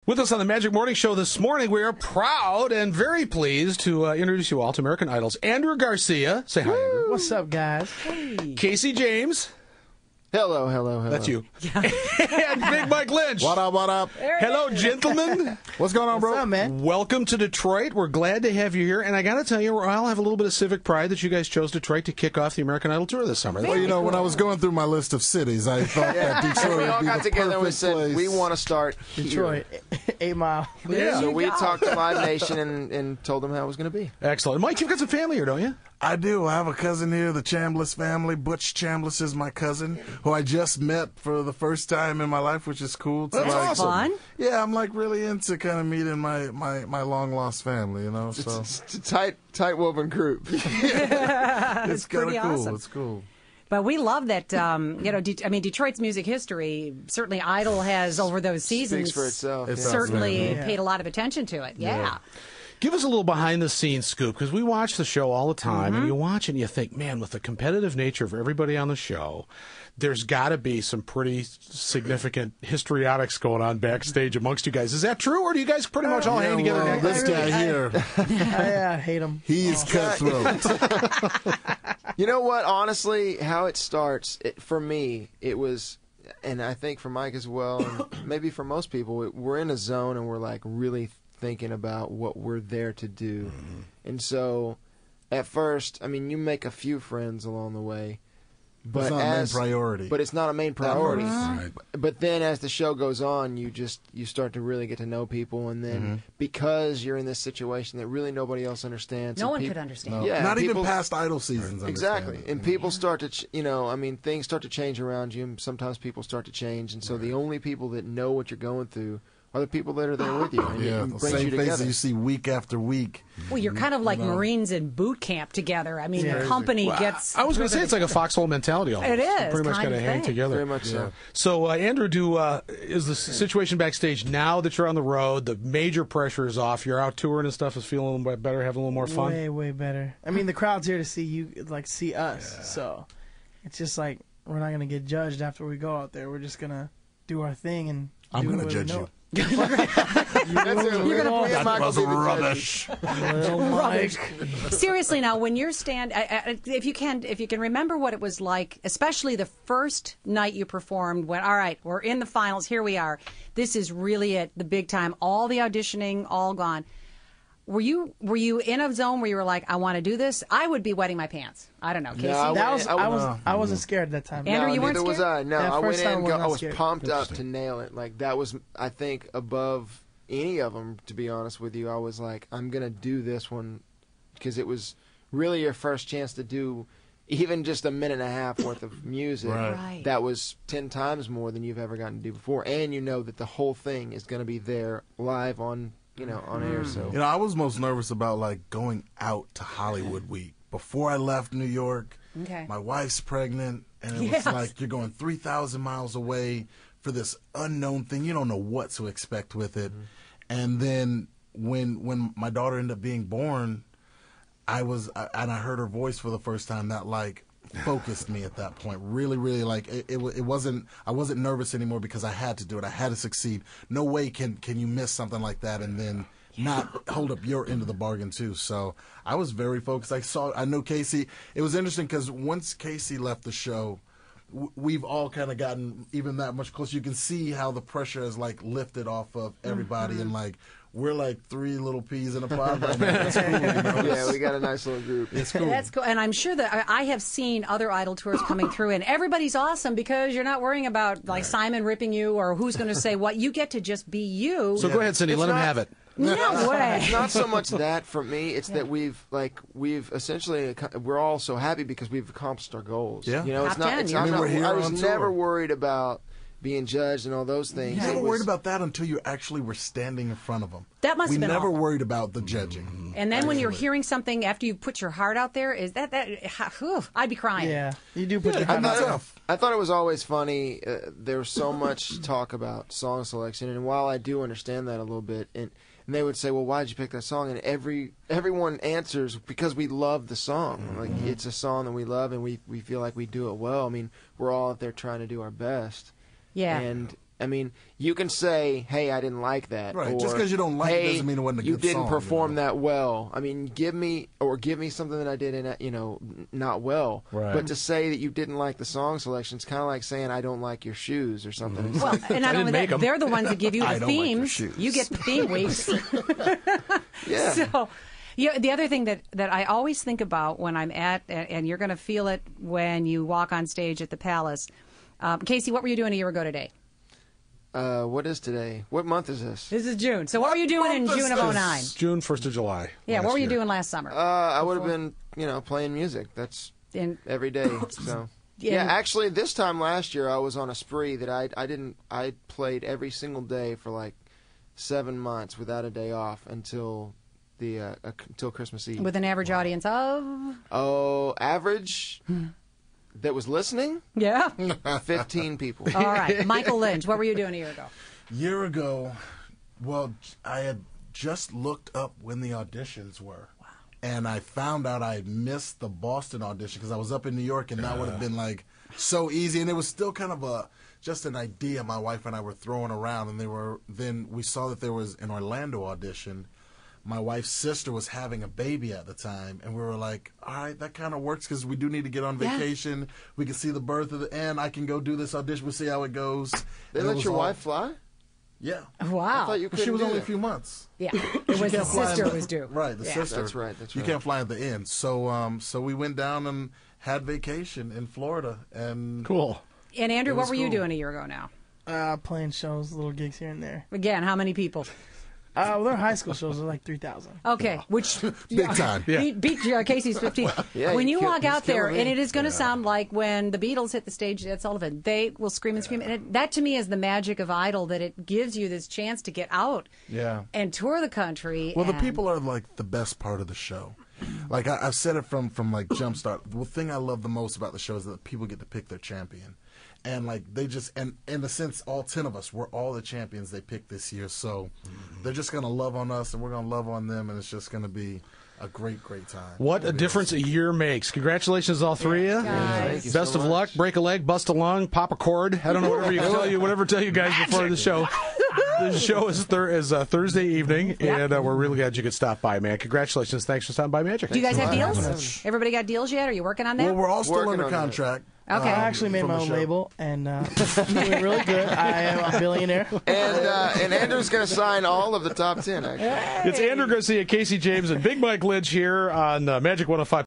With us on the Magic Morning Show this morning, we are proud and very pleased to introduce you all to American Idol's Andrew Garcia. Say hi, Andrew. What's up, guys? Hey. Casey James. Hello, hello, hello. That's you. And Big Mike Lynch. What up, what up? Hello, gentlemen. What's going on, bro? What's up, man? Welcome to Detroit. We're glad to have you here. And I got to tell you, we all have a little bit of civic pride that you guys chose Detroit to kick off the American Idol tour this summer. Well, you know, when I was going through my list of cities, I thought that Detroit We all would be got the together and we perfect said, place. we want to start Detroit, here. 8 Mile. Yeah. So we talked to Live Nation and told them how it was going to be. Excellent. Mike, you've got some family here, don't you? I do. I have a cousin here, the Chambliss family. Butch Chambliss is my cousin, who I just met for the first time in my life, which is cool. That's awesome. Fun. Yeah, I'm like really into kind of meeting my long lost family, you know. So It's a tight woven group. it's kind of pretty cool. awesome. It's cool. But we love that, Detroit's music history, certainly Idol has over those seasons. Speaks for itself. It's yeah. Certainly Yeah. paid a lot of attention to it. Yeah. Give us a little behind-the-scenes scoop, because we watch the show all the time, and you watch it and you think, man, with the competitive nature of everybody on the show, there's got to be some pretty significant histrionics going on backstage amongst you guys. Is that true, or do you guys pretty much all hang together? Well, this guy here, I hate him. he's cutthroat. You know what? Honestly, how it starts, for me, it was, and I think for Mike as well, and maybe for most people, we're in a zone and we're like really thinking about what we're there to do. And so, at first, I mean, you make a few friends along the way. But It's not a main priority. But it's not a main priority. Right. But then as the show goes on, you start to really get to know people, and then because you're in this situation that really nobody else understands. No and one could understand. No, Yeah, not even people- past Idol seasons. Exactly. understand it. And people start to, things start to change around you, and sometimes people start to change. And so the only people that know what you're going through are the people that are there with you. And Yeah, it the brings same you faces together. you see week after week. Well, you're kind of like Marines in boot camp together. I mean, the company gets... I was going to say it's like a foxhole mentality almost. It is, You pretty much kind got to of hang thing. together. Very much so. So, Andrew, is the situation backstage now that you're on the road, the major pressure is off, you're out touring and stuff, is feeling a little bit better, having a little more fun? Way, way better. I mean, the crowd's here to see you, like, see us. So it's just like we're not going to get judged after we go out there. We're just going to do our thing and I'm going gonna to judge you. That's it. You're going to That was rubbish. Seriously, now, when you're if you can remember what it was like, especially the first night you performed, when, all right, we're in the finals, here we are. This is really it, the big time. All the auditioning, all gone. Were you in a zone where you were like, I want to do this? I would be wetting my pants. I don't know, Casey. I wasn't scared that time. Andrew, you weren't neither was scared? I. No, That I went first in time and I I was wasn't scared. pumped up to nail it. Like, that was, I think, above any of them, to be honest with you. I was like, I'm going to do this one because it was really your first chance to do even just a minute and a half worth of music. Right. That was 10 times more than you've ever gotten to do before. And you know that the whole thing is going to be there live on air. So You know, I was most nervous about like going out to Hollywood week. Before I left New York, Okay. my wife's pregnant, and it Yes. was like you're going 3,000 miles away for this unknown thing. You don't know what to expect with it. And then when my daughter ended up being born, I heard her voice for the first time. That like focused me at that point. Really, really, like it wasn't. I wasn't nervous anymore because I had to do it. I had to succeed. No way can you miss something like that and then not hold up your end of the bargain too. So I was very focused. I know Casey. It was interesting because once Casey left the show, we've all kind of gotten even that much closer. You can see how the pressure has like lifted off of everybody, and like we're like three little peas in a pod right now. It's cool, you know? yeah, we got a nice little group. It's cool. That's cool. And I'm sure that I have seen other Idol tours coming through, and everybody's awesome because you're not worrying about like Simon ripping you or who's going to say what. You get to just be you. So go ahead, Cindy, let him have it. No way. It's not so much that for me. It's that we've essentially, we're all so happy because we've accomplished our goals. Yeah. You know, it's Top not. 10, It's, yeah. I'm I mean, not we're here I was on tour. never worried about being judged and all those things. You It never was- worried about that until you actually were standing in front of them. That must we have been never awful. worried about the judging. And then when you're hearing something after you put your heart out there, is that whew, I'd be crying. Yeah, you do put your I hand thought- out. I thought it was always funny. There was so much talk about song selection, and while I do understand that a little bit, and they would say, "Well, why did you pick that song?" And everyone answers because we love the song. Like it's a song that we love, and we feel like we do it well. I mean, we're all out there trying to do our best. Yeah. And I mean, you can say, "Hey, I didn't like that." Right. Or, Just 'cause you don't like it "Hey, doesn't mean it wasn't a you good didn't song, perform you know? that well." I mean, give me something that I did not well. Right. But to say that you didn't like the song selection, it's kind of like saying I don't like your shoes or something. It's Well, like, and not didn't only make that, 'em. they're the ones that give you I the don't like your themes. shoes. You get the theme weeks. yeah. So, the other thing that I always think about when I'm at, and you're going to feel it when you walk on stage at the Palace. Casey, what were you doing a year ago today? What is today? What month is this? This is June. So what were you doing in June of 09? June 1st of July. Yeah, last what were you year. doing last summer? I would have been, playing music. That's In- every day. So yeah, actually, this time last year I was on a spree that I played every single day for like 7 months without a day off until until Christmas Eve. With an average audience of? Average that was listening, Yeah. 15 people. All right. Michael Lynch, what were you doing a year ago? Year ago, well, I had just looked up when the auditions were. Wow. And I found out I had missed the Boston audition because I was up in New York, and that would have been like so easy. And it was still kind of just an idea my wife and I were throwing around. And then we saw that there was an Orlando audition. My wife's sister was having a baby at the time, and we were like, all right, that kind of works because we do need to get on vacation. We can see the birth of and I can go do this audition. We'll see how it goes. They And it let was your all- wife fly? Yeah. Wow. I thought you couldn't She was do only a that. few months. Yeah. It was the sister was due. Right, the Yeah. sister. That's right, that's You right. can't fly at the end. So we went down and had vacation in Florida. And Cool. And Andrew, It what was were you cool. doing a year ago now? Playing shows, little gigs here and there. Again, how many people? Well, they're high school shows. They're like 3,000. Okay, which big time. Yeah. beat Casey's 15. Yeah, When he you kill- walk he's out there, killing me. and it is going to sound like when the Beatles hit the stage at Sullivan, they will scream and scream. And that to me is the magic of Idol, that it gives you this chance to get out Yeah. and tour the country. Well, the and- people are like the best part of the show. Like I've said it from like Jumpstart. The thing I love the most about the show is that people get to pick their champion, and like they just and in a sense, all 10 of us we're all the champions they picked this year. So they're just gonna love on us, and we're gonna love on them, and it's just gonna be a great time. What a difference a year makes. Congratulations, all three of you. Guys. Thank you Best so of much. luck. Break a leg, bust a lung, pop a cord. I don't know, whatever tell you guys before the show. The show is Thursday evening, and we're really glad you could stop by, man. Congratulations. Thanks for stopping by Magic. Do you guys have Thanks a lot. deals? Thanks. Everybody got deals yet? Are you working on that? Well, we're all still Working under on that. contract. Okay. I actually made from my the own show. label, and I'm doing really good. I am a billionaire. And Andrew's going to sign all of the top 10, actually. It's Andrew Garcia, Casey James, and Big Mike Lynch here on Magic 105.